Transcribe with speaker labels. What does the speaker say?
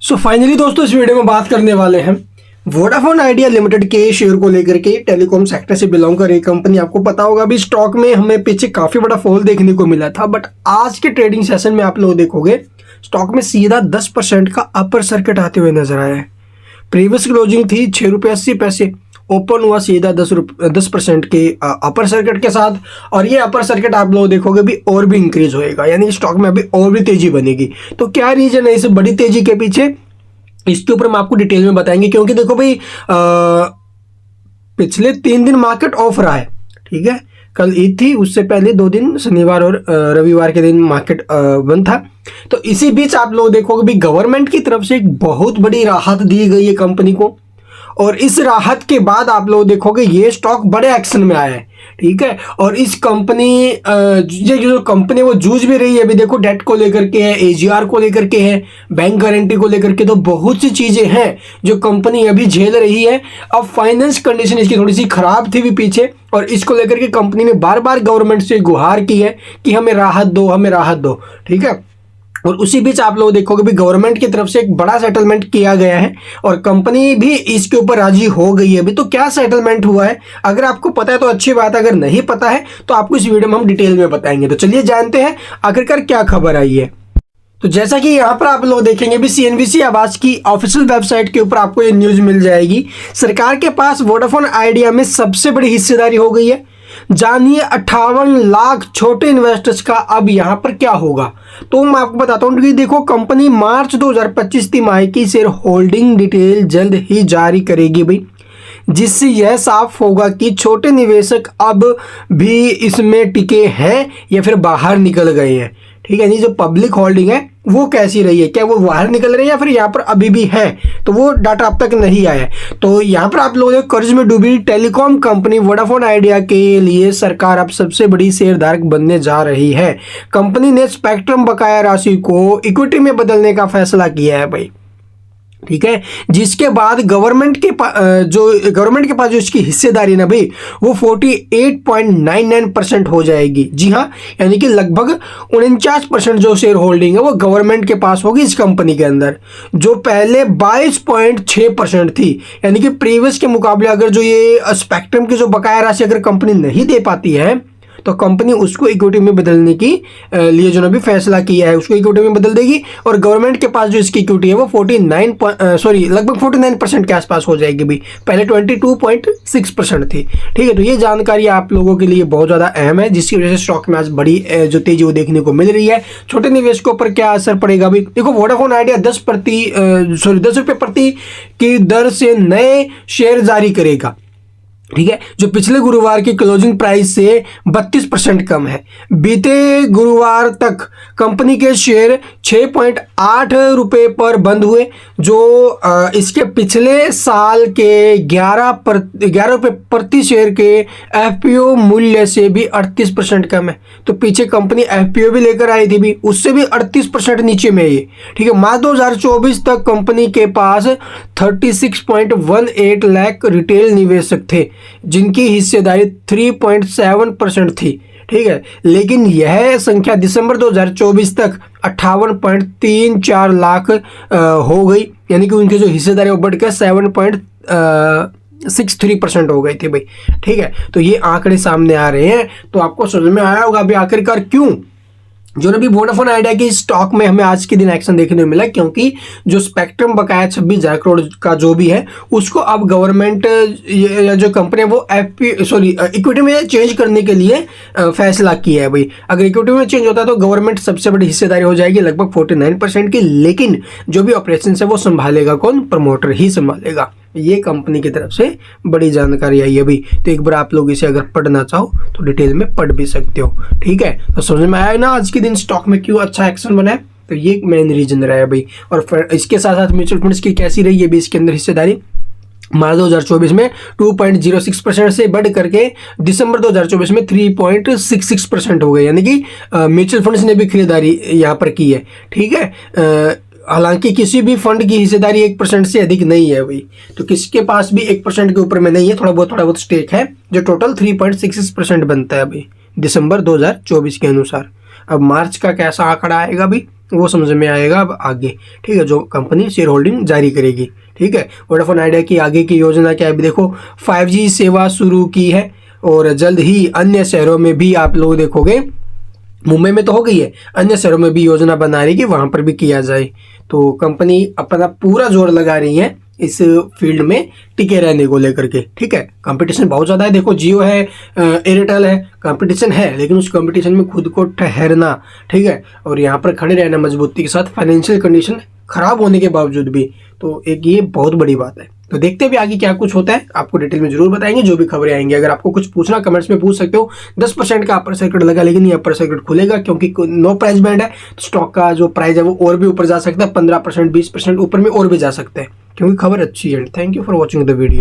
Speaker 1: So finally दोस्तों इस video में बात करने वाले हैं वोडाफोन आइडिया लिमिटेड के शेयर को लेकर के। टेलीकॉम सेक्टर से बिलोंग कर रही कंपनी, आपको पता होगा अभी स्टॉक में हमें पीछे काफी बड़ा फॉल देखने को मिला था, बट आज के ट्रेडिंग सेशन में आप लोग देखोगे स्टॉक में सीधा 10% का अपर सर्किट आते हुए नजर आया है। प्रीवियस क्लोजिंग थी ₹6.80, ओपन हुआ सीधा 10% के अपर सर्किट के साथ, और ये अपर सर्किट आप लोग देखोगे भी और भी इंक्रीज होएगा, यानी स्टॉक में अभी और भी तेजी बनेगी। तो क्या रीजन है इस बड़ी तेजी के पीछे, इसके ऊपर हम आपको डिटेल में बताएंगे। क्योंकि देखो भाई पिछले 3 दिन मार्केट ऑफ रहा है, ठीक है। कल ईद थी, उससे पहले 2 दिन शनिवार और रविवार के दिन मार्केट बंद था। तो इसी बीच आप लोग देखोगे भी गवर्नमेंट की तरफ से एक बहुत बड़ी राहत दी गई है कंपनी को, और इस राहत के बाद आप लोग देखोगे ये स्टॉक बड़े एक्शन में आया है, ठीक है। और इस कंपनी ये जो कंपनी वो जूझ भी रही है अभी, देखो डेट को लेकर के है, एजीआर को लेकर के है, बैंक गारंटी को लेकर के, तो बहुत सी चीजें हैं जो कंपनी अभी झेल रही है। अब फाइनेंस कंडीशन इसकी थोड़ी सी खराब थी भी पीछे, और इसको लेकर के कंपनी ने बार बार गवर्नमेंट से गुहार की है कि हमें राहत दो, हमें राहत दो, ठीक है। और उसी बीच आप लोग देखोगे भी गवर्नमेंट की तरफ से एक बड़ा सेटलमेंट किया गया है, और कंपनी भी इसके ऊपर राजी हो गई है। अभी तो क्या सेटलमेंट हुआ है, अगर आपको पता है तो अच्छी बात है, अगर नहीं पता है तो आपको इस वीडियो में हम डिटेल में बताएंगे। तो चलिए जानते हैं आखिरकार क्या खबर आई है। तो जैसा कि यहाँ पर आप लोग देखेंगे भी CNBC आवाज की ऑफिशियल वेबसाइट के ऊपर आपको ये न्यूज मिल जाएगी। सरकार के पास वोडाफोन आइडिया में सबसे बड़ी हिस्सेदारी हो गई है। जानिए 58 लाख छोटे इन्वेस्टर्स का अब यहां पर क्या होगा। तो मैं आपको बताता हूं कि देखो कंपनी मार्च 2025 तिमाही की शेयर होल्डिंग डिटेल जल्द ही जारी करेगी भाई, जिससे यह साफ होगा कि छोटे निवेशक अब भी इसमें टिके हैं या फिर बाहर निकल गए हैं, ठीक है। ये जो पब्लिक होल्डिंग है वो कैसी रही है, क्या वो बाहर निकल रहे हैं या फिर यहाँ पर अभी भी है, तो वो डाटा अब तक नहीं आया है। तो यहाँ पर आप लोग कर्ज में डूबी टेलीकॉम कंपनी वोडाफोन आइडिया के लिए सरकार अब सबसे बड़ी शेयरधारक बनने जा रही है। कंपनी ने स्पेक्ट्रम बकाया राशि को इक्विटी में बदलने का फैसला किया है भाई, ठीक है। जिसके बाद गवर्नमेंट के पास जो इसकी हिस्सेदारी ना भाई वो 48.99% हो जाएगी। जी हाँ, यानी कि लगभग 49% जो शेयर होल्डिंग है वो गवर्नमेंट के पास होगी इस कंपनी के अंदर, जो पहले 22.6% थी। यानी कि प्रीवियस के मुकाबले अगर जो ये स्पेक्ट्रम की जो बकाया राशि अगर कंपनी नहीं दे पाती है तो कंपनी उसको इक्विटी में बदलने की लिए जो भी फैसला किया है उसको इक्विटी में बदल देगी, और गवर्नमेंट के पास जो इसकी इक्विटी है वो लगभग 49% के आसपास हो जाएगी भी, पहले 22.6% थी, ठीक है। तो ये जानकारी आप लोगों के लिए बहुत ज़्यादा अहम है, जिसकी वजह से स्टॉक में आज बड़ी जो तेजी वो देखने को मिल रही है। छोटे निवेशकों पर क्या असर पड़ेगा भी, देखो वोडाफोन आइडिया 10 रुपये प्रति की दर से नए शेयर जारी करेगा, ठीक है, जो पिछले गुरुवार की क्लोजिंग प्राइस से 32% कम है। बीते गुरुवार तक कंपनी के शेयर 6.8 रुपये पर बंद हुए, जो इसके पिछले साल के 11 रुपये प्रति शेयर के FPO मूल्य से भी 38% कम है। तो पीछे कंपनी FPO भी लेकर आई थी भी, उससे भी 38% नीचे में ये, ठीक है। मार्च 2024 तक कंपनी के पास 36.18 लाख रिटेल निवेशक थे, जिनकी हिस्सेदारी 3.7% थी, ठीक है। लेकिन यह संख्या दिसंबर 2024 तक 58.34 लाख हो गई, यानी कि उनकी जो हिस्सेदारी वो बढ़कर 7.63% हो गई थी भाई, ठीक है। तो ये आंकड़े सामने आ रहे हैं, तो आपको समझ में आया होगा अभी आखिरकार क्यों जो ना भी वोडाफोन आइडिया की स्टॉक में हमें आज के दिन एक्शन देखने को मिला। क्योंकि जो स्पेक्ट्रम बकाया 26,000 करोड़ का जो भी है उसको अब गवर्नमेंट या जो कंपनी है वो इक्विटी में चेंज करने के लिए फैसला किया है भाई। अगर इक्विटी में चेंज होता है तो गवर्नमेंट सबसे बड़ी हिस्सेदारी हो जाएगी लगभग 49% की, लेकिन जो भी ऑपरेशन है वो संभालेगा कौन, प्रमोटर ही संभालेगा। ये कंपनी की तरफ से बड़ी जानकारी आई है अभी, तो एक बार आप लोग इसे अगर पढ़ना चाहो तो डिटेल में पढ़ भी सकते हो, ठीक है। तो समझ में आया ना आज के दिन स्टॉक में क्यों अच्छा एक्शन बना है, तो ये मेन रीजन रहा है भाई। और फिर इसके साथ साथ म्यूचुअल फंड्स की कैसी रही है भी इसके अंदर हिस्सेदारी, मार्च 2024 में 2.06% से बढ़ करके दिसंबर 2024 में 3.66% हो गई, यानी कि म्यूचुअल फंड्स ने भी खरीदारी यहाँ पर की है, ठीक है। हालांकि किसी भी फंड की हिस्सेदारी 1% से अधिक नहीं है भाई, तो किसके पास भी 1% के ऊपर में नहीं है, थोड़ा बहुत स्टेक है, जो टोटल 3.66% बनता है अभी दिसंबर 2024 के अनुसार। अब मार्च का कैसा आंकड़ा आएगा भी वो समझ में आएगा अब आगे, ठीक है, जो कंपनी शेयर होल्डिंग जारी करेगी, ठीक है। वोडाफोन आइडिया की आगे की योजना क्या है, अभी देखो 5G सेवा शुरू की है और जल्द ही अन्य शहरों में भी आप लोग देखोगे, मुंबई में तो हो गई है, अन्य शहरों में भी योजना बना रही है कि वहां पर भी किया जाए। तो कंपनी अपना पूरा जोर लगा रही है इस फील्ड में टिके रहने को लेकर के, ठीक है। कंपटीशन बहुत ज़्यादा है, देखो जियो है, एयरटेल है, कंपटीशन है, लेकिन उस कंपटीशन में खुद को ठहरना, ठीक है, और यहाँ पर खड़े रहना मजबूती के साथ, फाइनेंशियल कंडीशन खराब होने के बावजूद भी, तो एक ये बहुत बड़ी बात है। तो देखते हैं भी आगे क्या कुछ होता है, आपको डिटेल में जरूर बताएंगे जो भी खबरें आएंगी। अगर आपको कुछ पूछना कमेंट्स में पूछ सकते हो। 10% का अपर सर्किट लगा, लेकिन ये अपर सर्किट खुलेगा क्योंकि नो प्राइस बैंड है, तो स्टॉक का जो प्राइस है वो और भी ऊपर जा सकता है, 15% 20% ऊपर में और भी जा सकता है, क्योंकि खबर अच्छी है। Thank you for watching the video.